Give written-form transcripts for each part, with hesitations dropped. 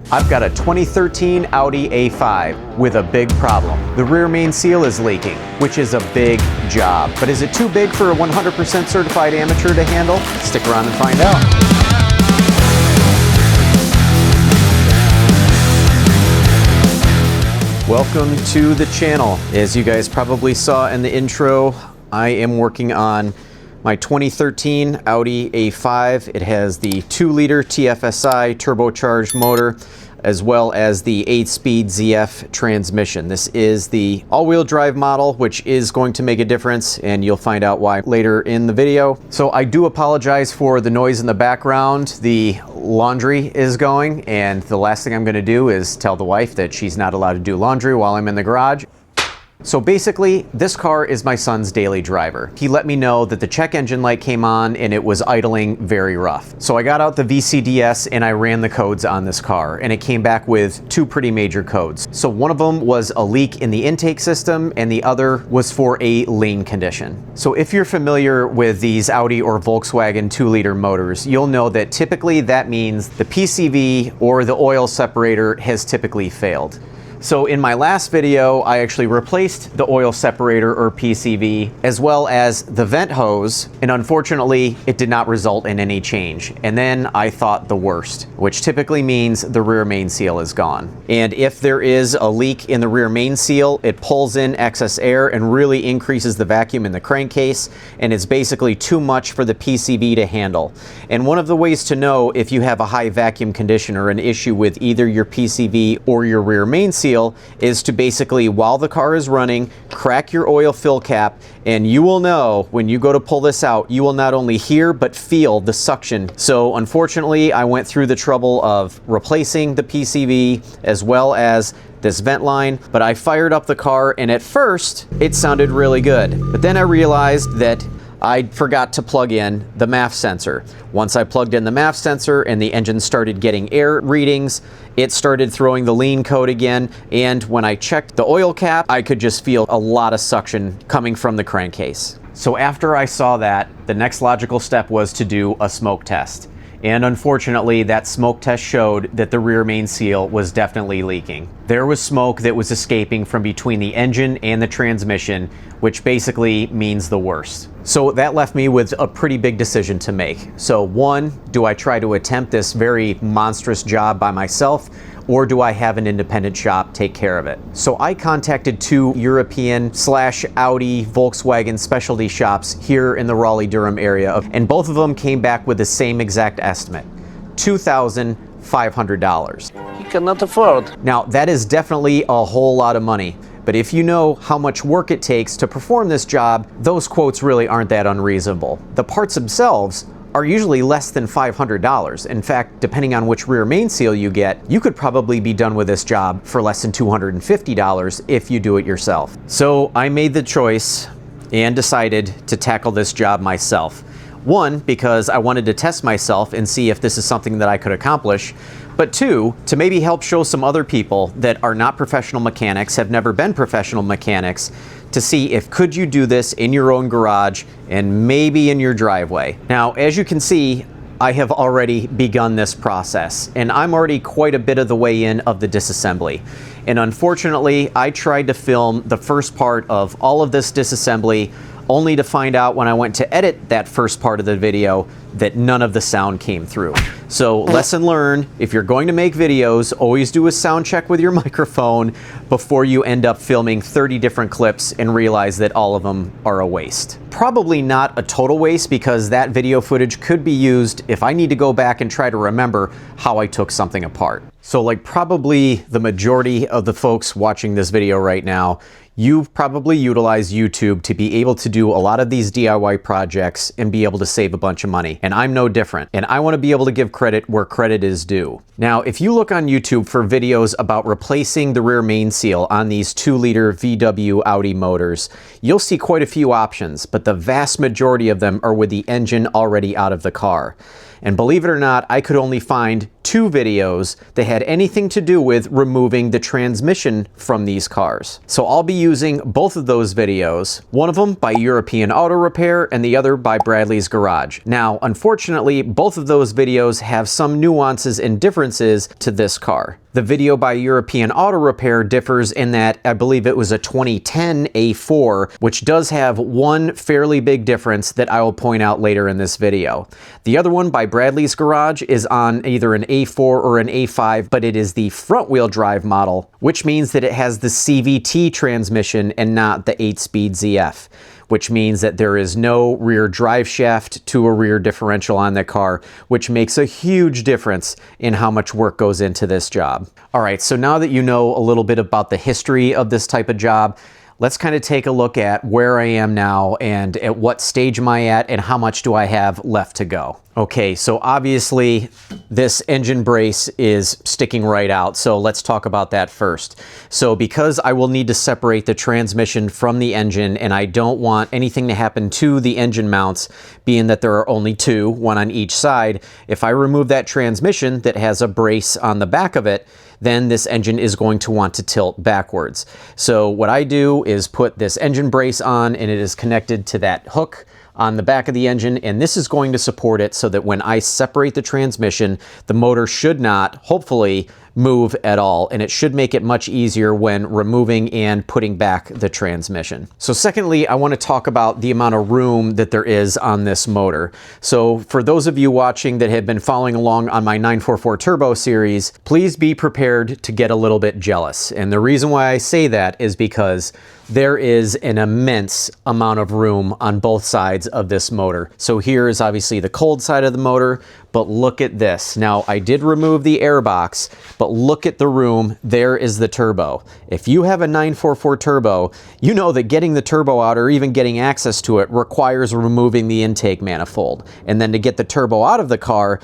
I've got a 2013 Audi A5 with a big problem. The rear main seal is leaking, which is a big job. But is it too big for a 100% certified amateur to handle? Stick around and find out. Welcome to the channel. As you guys probably saw in the intro, I am working on my 2013 Audi A5. It has the 2-liter TFSI turbocharged motor, as well as the 8-speed ZF transmission. This is the all-wheel drive model, which is going to make a difference, and you'll find out why later in the video. So I do apologize for the noise in the background. The laundry is going, and the last thing I'm gonna do is tell the wife that she's not allowed to do laundry while I'm in the garage. So basically, this car is my son's daily driver. He let me know that the check engine light came on and it was idling very rough. So I got out the VCDS and I ran the codes on this car, and it came back with two pretty major codes. So one of them was a leak in the intake system and the other was for a lean condition. So if you're familiar with these Audi or Volkswagen 2-liter motors, you'll know that typically that means the PCV or the oil separator has typically failed. So in my last video, I actually replaced the oil separator or PCV as well as the vent hose, and unfortunately it did not result in any change. And then I thought the worst, which typically means the rear main seal is gone. And if there is a leak in the rear main seal, it pulls in excess air and really increases the vacuum in the crankcase, and it's basically too much for the PCV to handle. And one of the ways to know if you have a high vacuum condition or an issue with either your PCV or your rear main seal is to basically, while the car is running, crack your oil fill cap, and you will know when you go to pull this out, you will not only hear but feel the suction. So unfortunately, I went through the trouble of replacing the PCV as well as this vent line, but I fired up the car and at first it sounded really good. But then I realized that I forgot to plug in the MAF sensor. Once I plugged in the MAF sensor and the engine started getting air readings, it started throwing the lean code again, and when I checked the oil cap, I could just feel a lot of suction coming from the crankcase. So after I saw that, the next logical step was to do a smoke test. And unfortunately, that smoke test showed that the rear main seal was definitely leaking. There was smoke that was escaping from between the engine and the transmission, which basically means the worst. So that left me with a pretty big decision to make. So one, do I try to attempt this very monstrous job by myself, or do I have an independent shop take care of it? So I contacted two European/Audi Volkswagen specialty shops here in the Raleigh-Durham area, and both of them came back with the same exact estimate, $2,500. He cannot afford. Now that is definitely a whole lot of money, but if you know how much work it takes to perform this job, those quotes really aren't that unreasonable. The parts themselves are usually less than $500. In fact, depending on which rear main seal you get, you could probably be done with this job for less than $250 if you do it yourself. So I made the choice and decided to tackle this job myself. One, because I wanted to test myself and see if this is something that I could accomplish, but two, to maybe help show some other people that are not professional mechanics, have never been professional mechanics, to see if could you do this in your own garage and maybe in your driveway. Now, as you can see, I have already begun this process, and I'm already quite a bit of the way in of the disassembly. And unfortunately, I tried to film the first part of all of this disassembly, only to find out when I went to edit that first part of the video that none of the sound came through. So lesson learned, if you're going to make videos, always do a sound check with your microphone before you end up filming 30 different clips and realize that all of them are a waste. Probably not a total waste, because that video footage could be used if I need to go back and try to remember how I took something apart. So like probably the majority of the folks watching this video right now, you've probably utilized YouTube to be able to do a lot of these DIY projects and be able to save a bunch of money. And I'm no different. And I want to be able to give credit where credit is due. Now, if you look on YouTube for videos about replacing the rear main seal on these 2-liter VW Audi motors, you'll see quite a few options, but the vast majority of them are with the engine already out of the car. And believe it or not, I could only find 2 videos that had anything to do with removing the transmission from these cars. So I'll be using both of those videos, one of them by European Auto Repair and the other by Bradley's Garage. Now, unfortunately, both of those videos have some nuances and differences to this car. The video by European Auto Repair differs in that I believe it was a 2010 A4, which does have one fairly big difference that I will point out later in this video. The other one by Bradley's Garage is on either an A4 or an A5, but it is the front-wheel drive model, which means that it has the CVT transmission and not the 8-speed ZF, which means that there is no rear drive shaft to a rear differential on the car, which makes a huge difference in how much work goes into this job. All right, so now that you know a little bit about the history of this type of job, let's kind of take a look at where I am now and at what stage am I at and how much do I have left to go. Okay, so obviously this engine brace is sticking right out, so let's talk about that first. So because I will need to separate the transmission from the engine and I don't want anything to happen to the engine mounts, being that there are only 2, one on each side, if I remove that transmission that has a brace on the back of it, then this engine is going to want to tilt backwards. So what I do is put this engine brace on and it is connected to that hook on the back of the engine, and this is going to support it so that when I separate the transmission, the motor should not, hopefully, move at all, and it should make it much easier when removing and putting back the transmission. So secondly, I want to talk about the amount of room that there is on this motor. So for those of you watching that have been following along on my 944 Turbo series, please be prepared to get a little bit jealous. And the reason why I say that is because there is an immense amount of room on both sides of this motor. So here is obviously the cold side of the motor, but look at this. Now, I did remove the air box, but look at the room. There is the turbo. If you have a 944 Turbo, you know that getting the turbo out or even getting access to it requires removing the intake manifold. And then to get the turbo out of the car,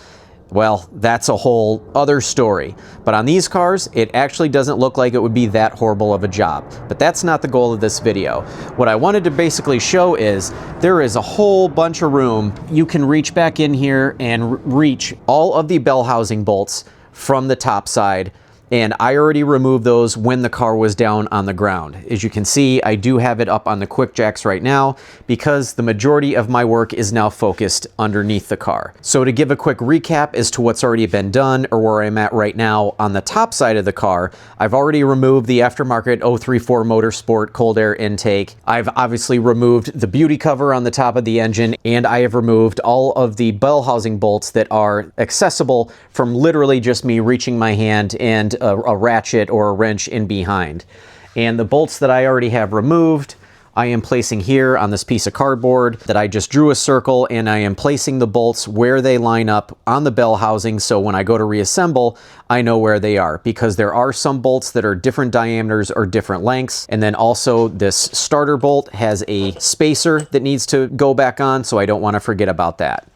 well, that's a whole other story. But on these cars, it actually doesn't look like it would be that horrible of a job. But that's not the goal of this video. What I wanted to basically show is there is a whole bunch of room. You can reach back in here and reach all of the bell housing bolts from the top side. And I already removed those when the car was down on the ground. As you can see, I do have it up on the QuickJacks right now because the majority of my work is now focused underneath the car. So to give a quick recap as to what's already been done or where I'm at right now on the top side of the car, I've already removed the aftermarket 034 Motorsport cold air intake. I've obviously removed the beauty cover on the top of the engine, and I have removed all of the bell housing bolts that are accessible from literally just me reaching my hand and a ratchet or a wrench in behind. And the bolts that I already have removed, I am placing here on this piece of cardboard that I just drew a circle, and I am placing the bolts where they line up on the bell housing, so when I go to reassemble, I know where they are, because there are some bolts that are different diameters or different lengths. And then also this starter bolt has a spacer that needs to go back on, so I don't want to forget about that.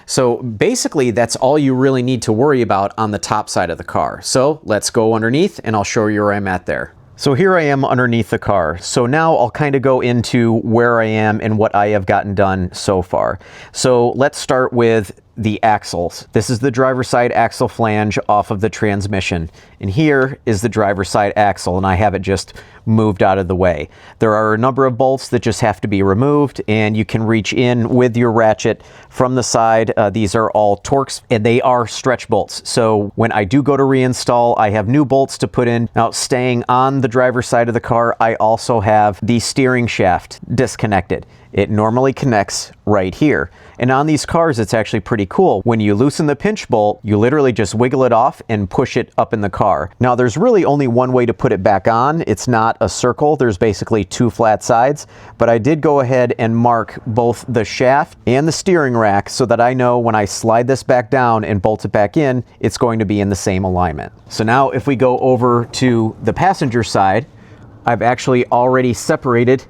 So basically, that's all you really need to worry about on the top side of the car. So let's go underneath and I'll show you where I'm at there. So here I am underneath the car. So now I'll kind of go into where I am and what I have gotten done so far. So let's start with the axles. This is the driver's side axle flange off of the transmission. And here is the driver's side axle, and I have it just moved out of the way. There are a number of bolts that just have to be removed, and you can reach in with your ratchet from the side. These are all Torx, and they are stretch bolts. So when I do go to reinstall, I have new bolts to put in. Now, staying on the driver's side of the car, I also have the steering shaft disconnected. It normally connects right here. And on these cars, it's actually pretty cool. When you loosen the pinch bolt, you literally just wiggle it off and push it up in the car. Now, there's really only one way to put it back on. It's not a circle. There's basically 2 flat sides. But I did go ahead and mark both the shaft and the steering rack so that I know when I slide this back down and bolt it back in, it's going to be in the same alignment. So now if we go over to the passenger side, I've actually already separated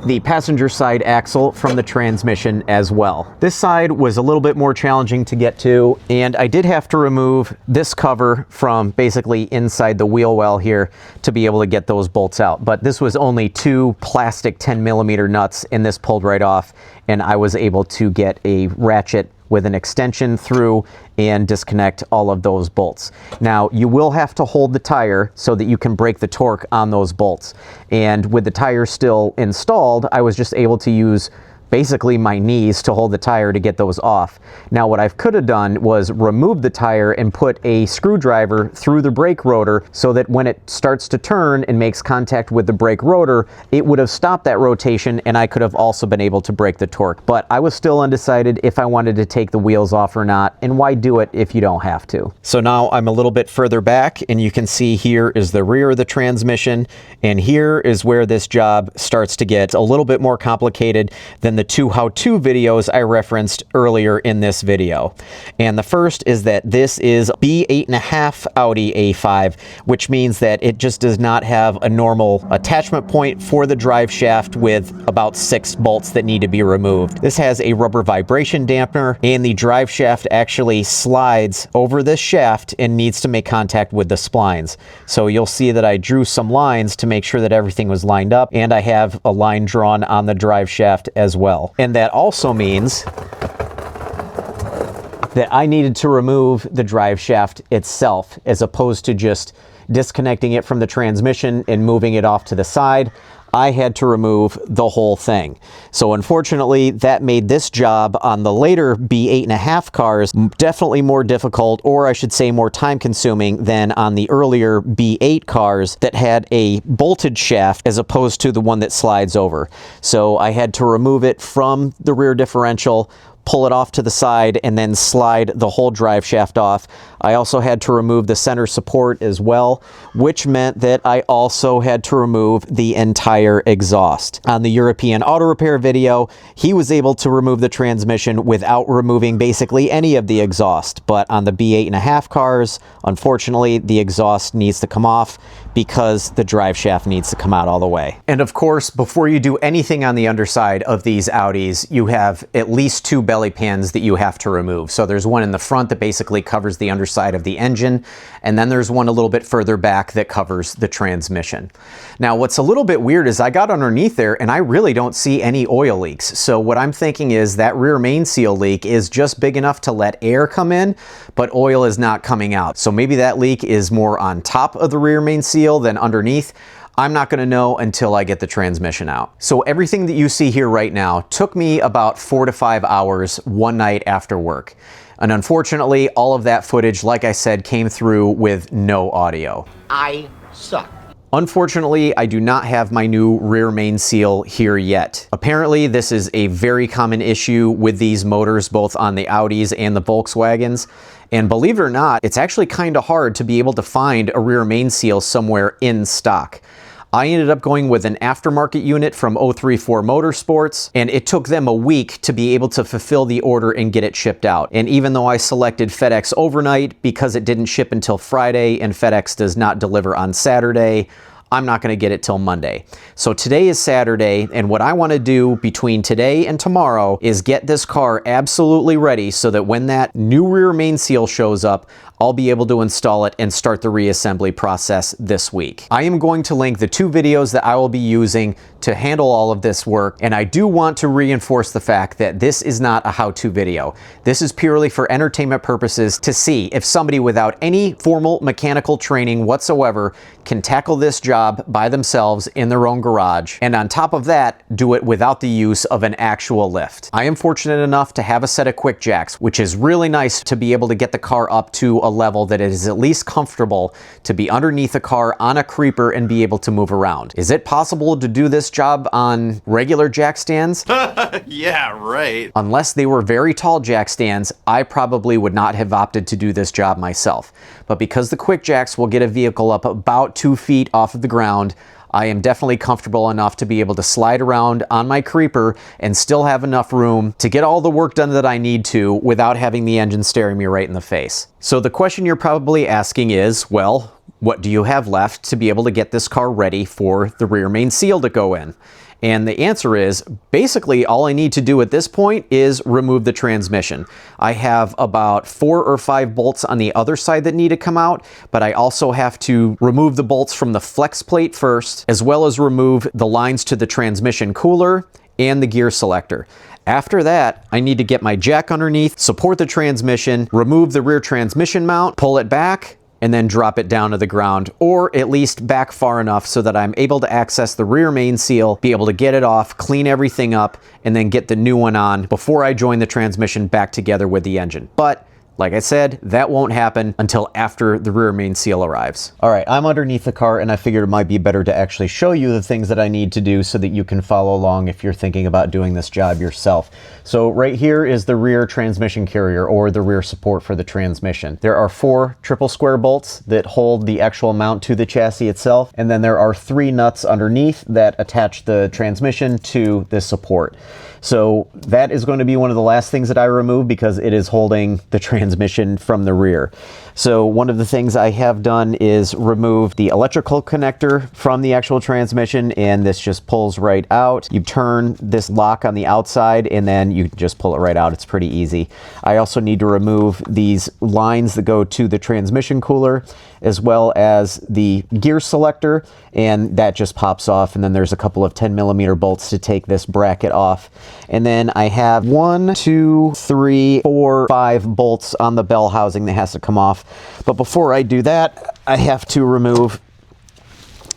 the passenger side axle from the transmission as well. This side was a little bit more challenging to get to, and I did have to remove this cover from basically inside the wheel well here to be able to get those bolts out. But this was only 2 plastic 10mm nuts, and this pulled right off, and I was able to get a ratchet with an extension through and disconnect all of those bolts. Now, you will have to hold the tire so that you can break the torque on those bolts. And with the tire still installed, I was just able to use basically my knees to hold the tire to get those off. Now, what I could have done was remove the tire and put a screwdriver through the brake rotor so that when it starts to turn and makes contact with the brake rotor, it would have stopped that rotation and I could have also been able to break the torque. But I was still undecided if I wanted to take the wheels off or not, and why do it if you don't have to? So now I'm a little bit further back and you can see here is the rear of the transmission, and here is where this job starts to get a little bit more complicated than the two how-to videos I referenced earlier in this video. And the first is that this is B8.5 Audi A5, which means that it just does not have a normal attachment point for the drive shaft with about 6 bolts that need to be removed. This has a rubber vibration dampener, and the drive shaft actually slides over this shaft and needs to make contact with the splines. So you'll see that I drew some lines to make sure that everything was lined up, and I have a line drawn on the drive shaft as well. And that also means that I needed to remove the drive shaft itself as opposed to just disconnecting it from the transmission and moving it off to the side. I had to remove the whole thing. So unfortunately, that made this job on the later B8.5 cars definitely more difficult, or I should say more time consuming than on the earlier B8 cars that had a bolted shaft as opposed to the one that slides over. So I had to remove it from the rear differential, pull it off to the side, and then slide the whole drive shaft off. I also had to remove the center support as well, which meant that I also had to remove the entire exhaust. On the European Auto Repair video, he was able to remove the transmission without removing basically any of the exhaust, but on the B8.5 cars, unfortunately, the exhaust needs to come off because the drive shaft needs to come out all the way. And of course, before you do anything on the underside of these Audis, you have at least 2 belly pans that you have to remove. So there's one in the front that basically covers the underside of the engine, and then there's one a little bit further back that covers the transmission. Now, what's a little bit weird is I got underneath there and I really don't see any oil leaks. So what I'm thinking is that rear main seal leak is just big enough to let air come in, but oil is not coming out. So maybe that leak is more on top of the rear main seal than underneath. I'm not going to know until I get the transmission out. So everything that you see here right now took me about 4 to 5 hours one night after work. And unfortunately, all of that footage, like I said, came through with no audio. I suck. Unfortunately, I do not have my new rear main seal here yet. Apparently, this is a very common issue with these motors, both on the Audis and the Volkswagens. And believe it or not, it's actually kind of hard to be able to find a rear main seal somewhere in stock. I ended up going with an aftermarket unit from 034 Motorsports, and it took them a week to be able to fulfill the order and get it shipped out. And even though I selected FedEx overnight because it didn't ship until Friday and FedEx does not deliver on Saturday, I'm not going to get it till Monday. So today is Saturday, and what I want to do between today and tomorrow is get this car absolutely ready so that when that new rear main seal shows up, I'll be able to install it and start the reassembly process this week. I am going to link the 2 videos that I will be using to handle all of this work, and I do want to reinforce the fact that this is not a how-to video. This is purely for entertainment purposes to see if somebody without any formal mechanical training whatsoever can tackle this job by themselves in their own garage, and on top of that, do it without the use of an actual lift. I am fortunate enough to have a set of QuickJacks, which is really nice to be able to get the car up to a level that it is at least comfortable to be underneath a car on a creeper and be able to move around. Is it possible to do this job on regular jack stands? Yeah, right. Unless they were very tall jack stands, I probably would not have opted to do this job myself. But because the QuickJacks will get a vehicle up about 2 feet off of the ground, I am definitely comfortable enough to be able to slide around on my creeper and still have enough room to get all the work done that I need to without having the engine staring me right in the face. So the question you're probably asking is, well, what do you have left to be able to get this car ready for the rear main seal to go in? And the answer is, basically all I need to do at this point is remove the transmission. I have about 4 or 5 bolts on the other side that need to come out, but I also have to remove the bolts from the flex plate first, as well as remove the lines to the transmission cooler and the gear selector. After that, I need to get my jack underneath, support the transmission, remove the rear transmission mount, pull it back, and then drop it down to the ground, or at least back far enough so that I'm able to access the rear main seal, be able to get it off, clean everything up, and then get the new one on before I join the transmission back together with the engine. But like I said, that won't happen until after the rear main seal arrives. All right, I'm underneath the car, and I figured it might be better to actually show you the things that I need to do so that you can follow along if you're thinking about doing this job yourself. So right here is the rear transmission carrier, or the rear support for the transmission. There are 4 triple square bolts that hold the actual mount to the chassis itself, and then there are 3 nuts underneath that attach the transmission to the support. So that is going to be one of the last things that I remove because it is holding the transmission from the rear. So one of the things I have done is remove the electrical connector from the actual transmission, and this just pulls right out. You turn this lock on the outside and then you just pull it right out. It's pretty easy. I also need to remove these lines that go to the transmission cooler, as well as the gear selector, and that just pops off. And then there's a couple of 10mm bolts to take this bracket off. And then I have 1, 2, 3, 4, 5 bolts on the bell housing that has to come off. But before I do that, I have to remove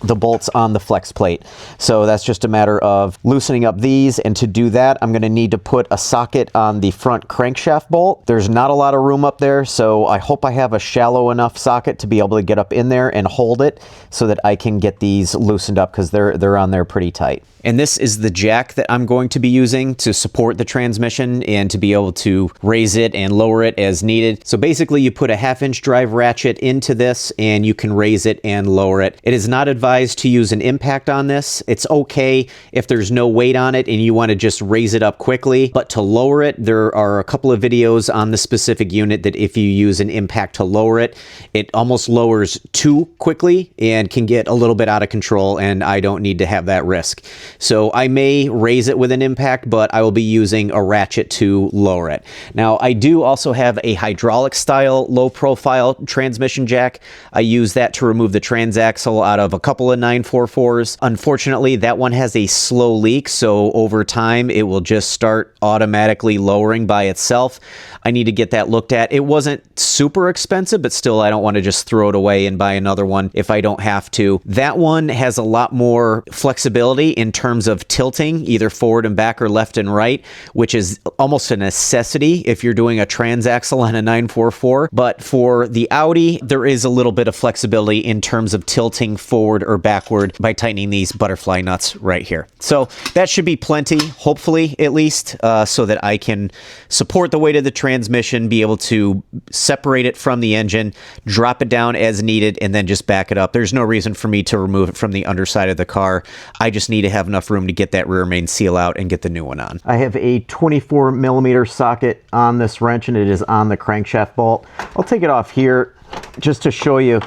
the bolts on the flex plate. So that's just a matter of loosening up these, and to do that I'm going to need to put a socket on the front crankshaft bolt. There's not a lot of room up there, so I hope I have a shallow enough socket to be able to get up in there and hold it so that I can get these loosened up, because they're on there pretty tight. And this is the jack that I'm going to be using to support the transmission and to be able to raise it and lower it as needed. So basically you put a 1/2-inch drive ratchet into this and you can raise it and lower it. It is not advised to use an impact on this. It's okay if there's no weight on it and you want to just raise it up quickly, but to lower it, there are a couple of videos on the specific unit that if you use an impact to lower it, it almost lowers too quickly and can get a little bit out of control, and I don't need to have that risk. So I may raise it with an impact, but I will be using a ratchet to lower it. Now, I do also have a hydraulic style low profile transmission jack. I use that to remove the transaxle out of a couple of 944s. Unfortunately, that one has a slow leak, so over time it will just start automatically lowering by itself. I need to get that looked at. It wasn't super expensive, but still I don't want to just throw it away and buy another one if I don't have to. That one has a lot more flexibility in terms of tilting, either forward and back or left and right, which is almost a necessity if you're doing a transaxle on a 944. But for the Audi, there is a little bit of flexibility in terms of tilting forward or backward by tightening these butterfly nuts right here. So that should be plenty, hopefully at least, so that I can support the weight of the transmission, be able to separate it from the engine, drop it down as needed, and then just back it up. There's no reason for me to remove it from the underside of the car. I just need to have enough room to get that rear main seal out and get the new one on. I have a 24mm socket on this wrench, and it is on the crankshaft bolt. I'll take it off here just to show you.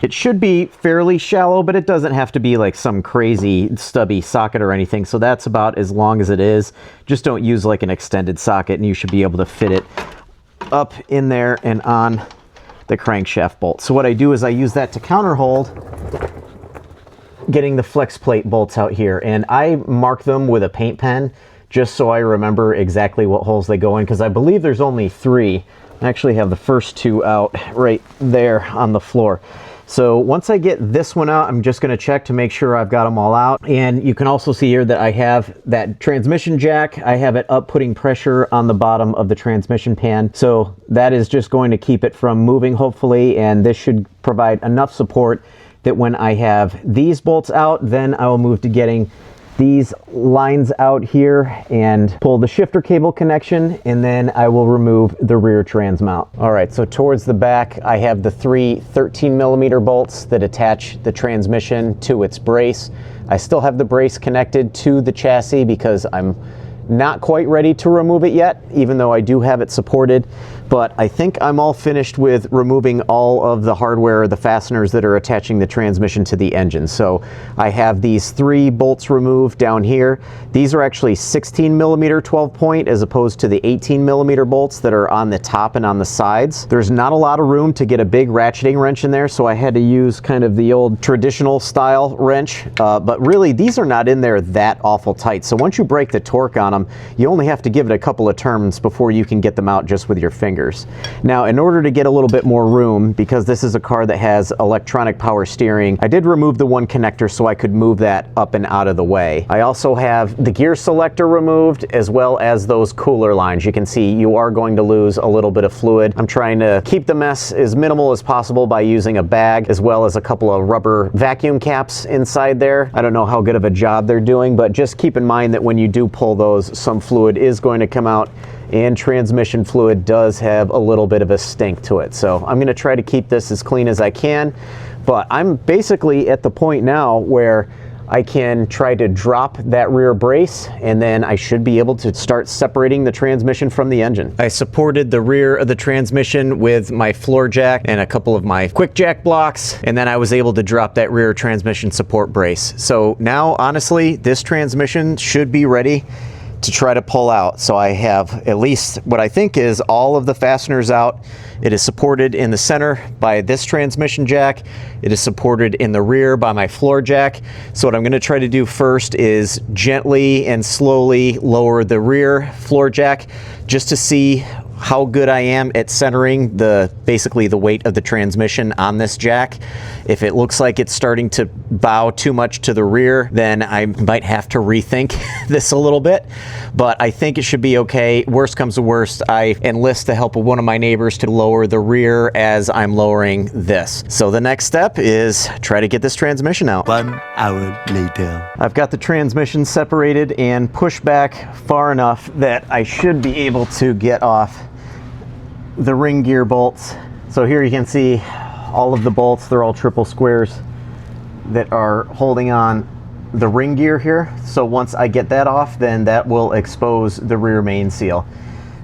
It should be fairly shallow, but it doesn't have to be like some crazy stubby socket or anything. So that's about as long as it is. Just don't use like an extended socket, and you should be able to fit it up in there and on the crankshaft bolt. So what I do is I use that to counterhold getting the flex plate bolts out here, and I mark them with a paint pen just so I remember exactly what holes they go in, because I believe there's only 3. I actually have the first 2 out right there on the floor. So once I get this one out, I'm just going to check to make sure I've got them all out. And you can also see here that I have that transmission jack. I have it up putting pressure on the bottom of the transmission pan. So that is just going to keep it from moving, hopefully, and this should provide enough support that when I have these bolts out, then I will move to getting these lines out here and pull the shifter cable connection, and then I will remove the rear trans mount. All right, so towards the back, I have the 3 13mm bolts that attach the transmission to its brace. I still have the brace connected to the chassis because I'm not quite ready to remove it yet, even though I do have it supported. but I think I'm all finished with removing all of the hardware, the fasteners that are attaching the transmission to the engine. So I have these 3 bolts removed down here. These are actually 16 millimeter 12 point as opposed to the 18 millimeter bolts that are on the top and on the sides. There's not a lot of room to get a big ratcheting wrench in there, so I had to use kind of the old traditional style wrench, but really these are not in there that awful tight. So once you break the torque on them, you only have to give it a couple of turns before you can get them out just with your fingers. Now, in order to get a little bit more room, because this is a car that has electronic power steering, I did remove the one connector so I could move that up and out of the way. I also have the gear selector removed, as well as those cooler lines. You can see you are going to lose a little bit of fluid. I'm trying to keep the mess as minimal as possible by using a bag, as well as a couple of rubber vacuum caps inside there. I don't know how good of a job they're doing, but just keep in mind that when you do pull those, some fluid is going to come out, and transmission fluid does have a little bit of a stink to it. So I'm going to try to keep this as clean as I can, but I'm basically at the point now where I can try to drop that rear brace, and then I should be able to start separating the transmission from the engine. I supported the rear of the transmission with my floor jack and a couple of my QuickJack blocks, and then I was able to drop that rear transmission support brace. So now, honestly, this transmission should be ready to try to pull out. So I have at least what I think is all of the fasteners out. It is supported in the center by this transmission jack. It is supported in the rear by my floor jack. So what I'm going to try to do first is gently and slowly lower the rear floor jack just to see how good I am at centering basically the weight of the transmission on this jack. If it looks like it's starting to bow too much to the rear, then I might have to rethink this a little bit, but I think it should be okay. Worst comes to worst, I enlist the help of one of my neighbors to lower the rear as I'm lowering this. So the next step is try to get this transmission out. 1 hour later. I've got the transmission separated and pushed back far enough that I should be able to get off the ring gear bolts. So here you can see all of the bolts. They're all triple squares that are holding on the ring gear here. So once I get that off, then that will expose the rear main seal.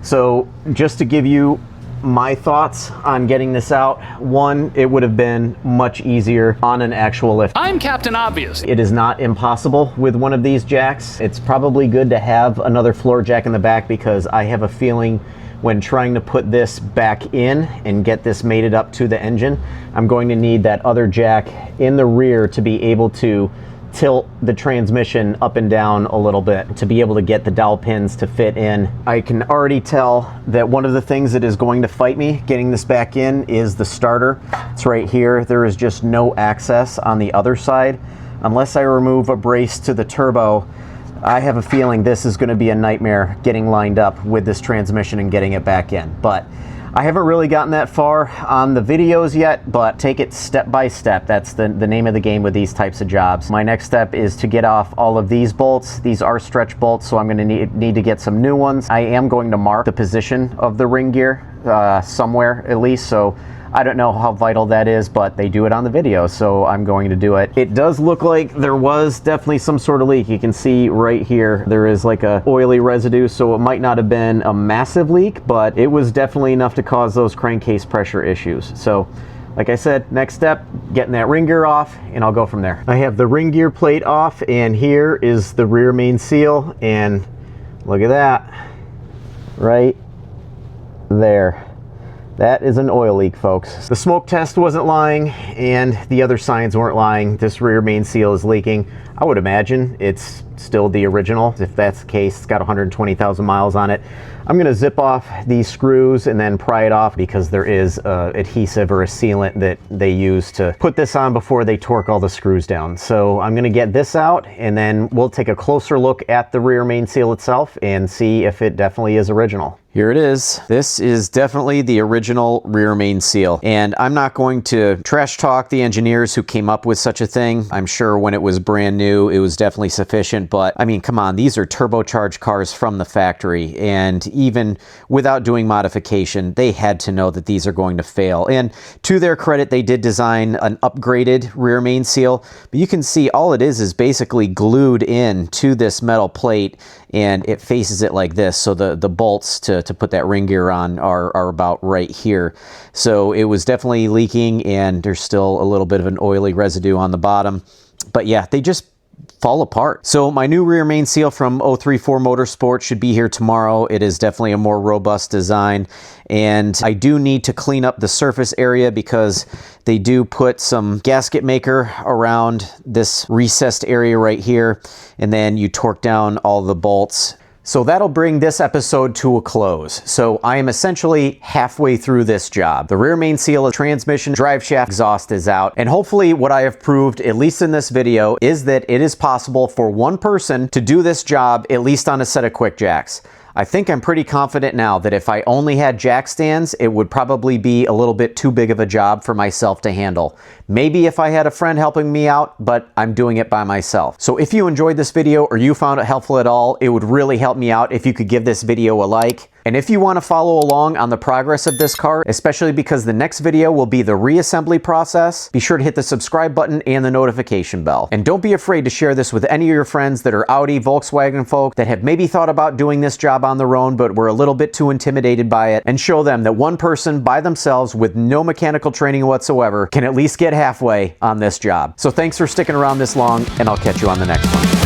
So just to give you my thoughts on getting this out, one, it would have been much easier on an actual lift. I'm Captain Obvious. It is not impossible with one of these jacks. It's probably good to have another floor jack in the back, because I have a feeling when trying to put this back in and get this mated up to the engine, I'm going to need that other jack in the rear to be able to tilt the transmission up and down a little bit to be able to get the dowel pins to fit in. I can already tell that one of the things that is going to fight me getting this back in is the starter. It's right here. There is just no access on the other side. Unless I remove a brace to the turbo, I have a feeling this is going to be a nightmare getting lined up with this transmission and getting it back in. But I haven't really gotten that far on the videos yet, but take it step by step. That's the name of the game with these types of jobs. My next step is to get off all of these bolts. These are stretch bolts, so I'm going to need to get some new ones. I am going to mark the position of the ring gear somewhere at least, so I don't know how vital that is, but they do it on the video, so I'm going to do it. It does look like there was definitely some sort of leak. You can see right here, there is like a oily residue, so it might not have been a massive leak, but it was definitely enough to cause those crankcase pressure issues. So, like I said, next step, getting that ring gear off, and I'll go from there. I have the ring gear plate off, and here is the rear main seal, and look at that, right there. That is an oil leak, folks. The smoke test wasn't lying, and the other signs weren't lying. This rear main seal is leaking. I would imagine it's still the original. If that's the case, it's got 120,000 miles on it. I'm gonna zip off these screws and then pry it off, because there is adhesive or a sealant that they use to put this on before they torque all the screws down. So I'm gonna get this out, and then we'll take a closer look at the rear main seal itself and see if it definitely is original. Here it is. This is definitely the original rear main seal. And I'm not going to trash talk the engineers who came up with such a thing. I'm sure when it was brand new, new, it was definitely sufficient. But I mean, come on, these are turbocharged cars from the factory, and even without doing modification, they had to know that these are going to fail. And to their credit, they did design an upgraded rear main seal, but you can see all it is basically glued in to this metal plate, and it faces it like this. So the bolts to put that ring gear on are about right here. So it was definitely leaking, and there's still a little bit of an oily residue on the bottom. But yeah, they just fall apart. So my new rear main seal from 034 Motorsport should be here tomorrow. It is definitely a more robust design, and I do need to clean up the surface area because they do put some gasket maker around this recessed area right here, and then you torque down all the bolts. So that'll bring this episode to a close. So I am essentially halfway through this job. The rear main seal, transmission, drive shaft, exhaust is out. And hopefully what I have proved, at least in this video, is that it is possible for one person to do this job, at least on a set of QuickJacks. I think I'm pretty confident now that if I only had jack stands, it would probably be a little bit too big of a job for myself to handle. Maybe if I had a friend helping me out, but I'm doing it by myself. So if you enjoyed this video or you found it helpful at all, it would really help me out if you could give this video a like. And if you want to follow along on the progress of this car, especially because the next video will be the reassembly process, be sure to hit the subscribe button and the notification bell. And don't be afraid to share this with any of your friends that are Audi, Volkswagen folk that have maybe thought about doing this job on their own, but were a little bit too intimidated by it, and show them that one person by themselves with no mechanical training whatsoever can at least get halfway on this job. So thanks for sticking around this long, and I'll catch you on the next one.